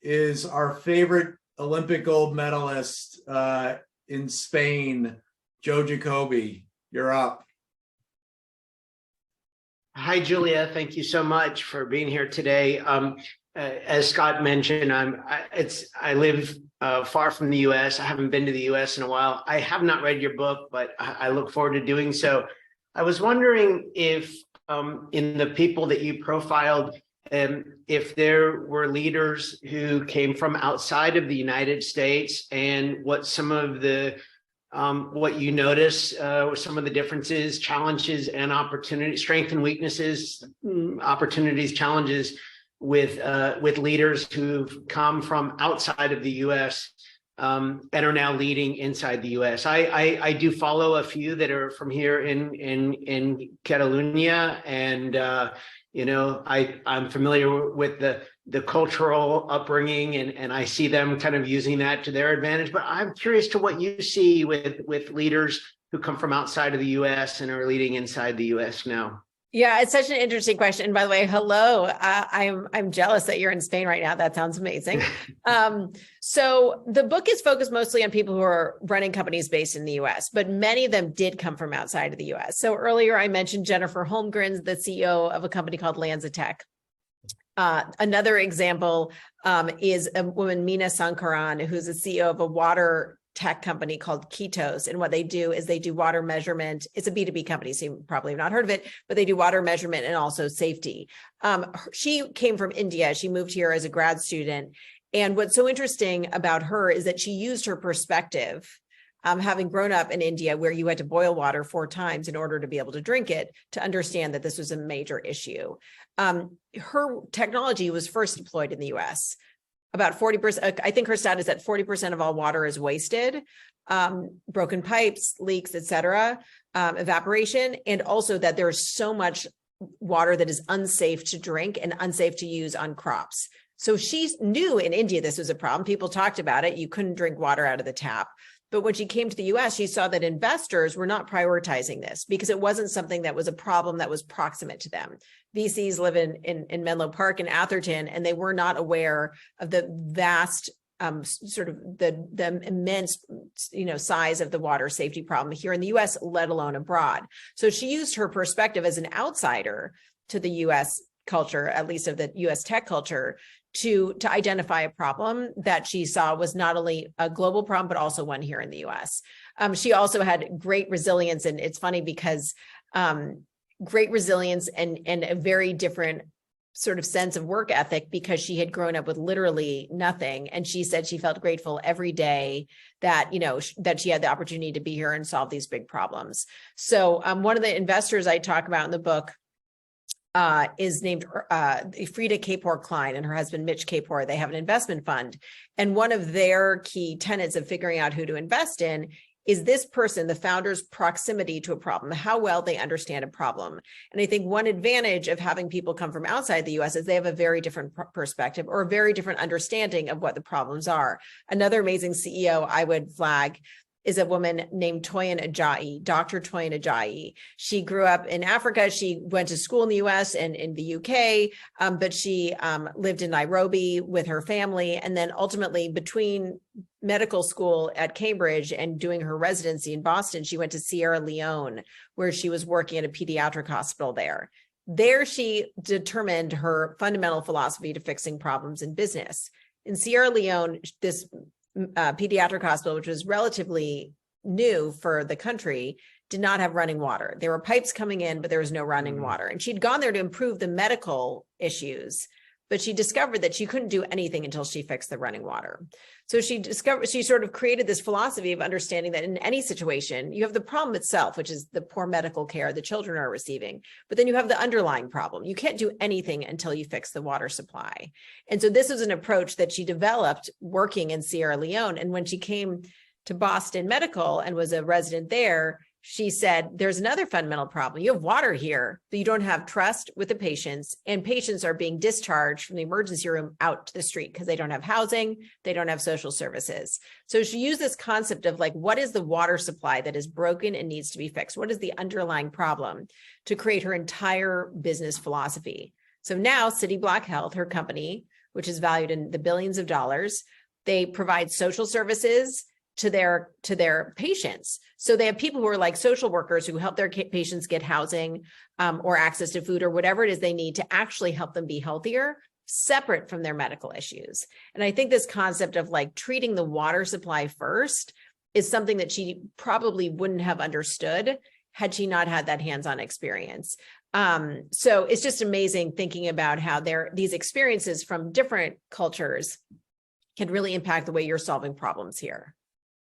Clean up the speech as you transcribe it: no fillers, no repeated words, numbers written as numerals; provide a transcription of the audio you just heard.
is our favorite Olympic gold medalist in Spain, Joe Jacobi. You're up. Hi, Julia. Thank you so much for being here today. As Scott mentioned, I live far from the U.S. I haven't been to the U.S. in a while. I have not read your book, but I look forward to doing so. I was wondering if in the people that you profiled, if there were leaders who came from outside of the United States, and what some of the what you notice were some of the differences, challenges, and opportunities, strengths and weaknesses, opportunities, challenges with leaders who've come from outside of the U.S. And are now leading inside the U.S. I do follow a few that are from here in Catalonia, and I'm familiar with the cultural upbringing, and I see them kind of using that to their advantage. But I'm curious to what you see with leaders who come from outside of the U.S. and are leading inside the U.S. now. Yeah, it's such an interesting question. And by the way, hello. I'm jealous that you're in Spain right now. That sounds amazing. So the book is focused mostly on people who are running companies based in the US, but many of them did come from outside of the US. So earlier I mentioned Jennifer Holmgren, the CEO of a company called Lanzatech. Another example is a woman, Meena Sankaran, who's the CEO of a water tech company called Ketos. And what they do is they do water measurement. It's a B2B company, so you probably have not heard of it, but they do water measurement and also safety. She came from India. She moved here as a grad student. And what's so interesting about her is that she used her perspective, having grown up in India, where you had to boil water 4 times in order to be able to drink it, to understand that this was a major issue. Her technology was first deployed in the US. About 40%, I think her stat is that 40% of all water is wasted, broken pipes, leaks, et cetera, evaporation, and also that there's so much water that is unsafe to drink and unsafe to use on crops. So she knew in India this was a problem. People talked about it. You couldn't drink water out of the tap. But when she came to the US, she saw that investors were not prioritizing this because it wasn't something that was a problem that was proximate to them. VCs live in Menlo Park and Atherton, and they were not aware of the vast sort of the immense size of the water safety problem here in the US, let alone abroad. So she used her perspective as an outsider to the US culture, at least of the US tech culture, to identify a problem that she saw was not only a global problem, but also one here in the US. She also had great resilience. And it's funny because great resilience and a very different sort of sense of work ethic, because she had grown up with literally nothing. And she said she felt grateful every day that, that she had the opportunity to be here and solve these big problems. So one of the investors I talk about in the book is named Frida Kapor-Klein and her husband, Mitch Kapor. They have an investment fund. And one of their key tenets of figuring out who to invest in is this person, the founder's proximity to a problem, how well they understand a problem. And I think one advantage of having people come from outside the US is they have a very different perspective or a very different understanding of what the problems are. Another amazing CEO I would flag is a woman named Toyin Ajayi, Dr. Toyin Ajayi. She grew up in Africa. She went to school in the US and in the UK, but she lived in Nairobi with her family. And then ultimately, between medical school at Cambridge and doing her residency in Boston, she went to Sierra Leone, where she was working at a pediatric hospital there. There, she determined her fundamental philosophy to fixing problems in business. In Sierra Leone, this pediatric hospital, which was relatively new for the country, did not have running water. There were pipes coming in, but there was no running water. And she'd gone there to improve the medical issues, but she discovered that she couldn't do anything until she fixed the running water. So she sort of created this philosophy of understanding that in any situation, you have the problem itself, which is the poor medical care the children are receiving, but then you have the underlying problem. You can't do anything until you fix the water supply. And so this was an approach that she developed working in Sierra Leone. And when she came to Boston Medical and was a resident there, she said, there's another fundamental problem. You have water here, but you don't have trust with the patients, and patients are being discharged from the emergency room out to the street because they don't have housing, they don't have social services. So she used this concept of like, what is the water supply that is broken and needs to be fixed? What is the underlying problem, to create her entire business philosophy? So now City Block Health, her company, which is valued in the billions of dollars. They provide social services to their patients. So they have people who are like social workers who help their patients get housing or access to food or whatever it is they need to actually help them be healthier, separate from their medical issues. And I think this concept of like treating the water supply first is something that she probably wouldn't have understood had she not had that hands-on experience. So it's just amazing thinking about how these experiences from different cultures can really impact the way you're solving problems here.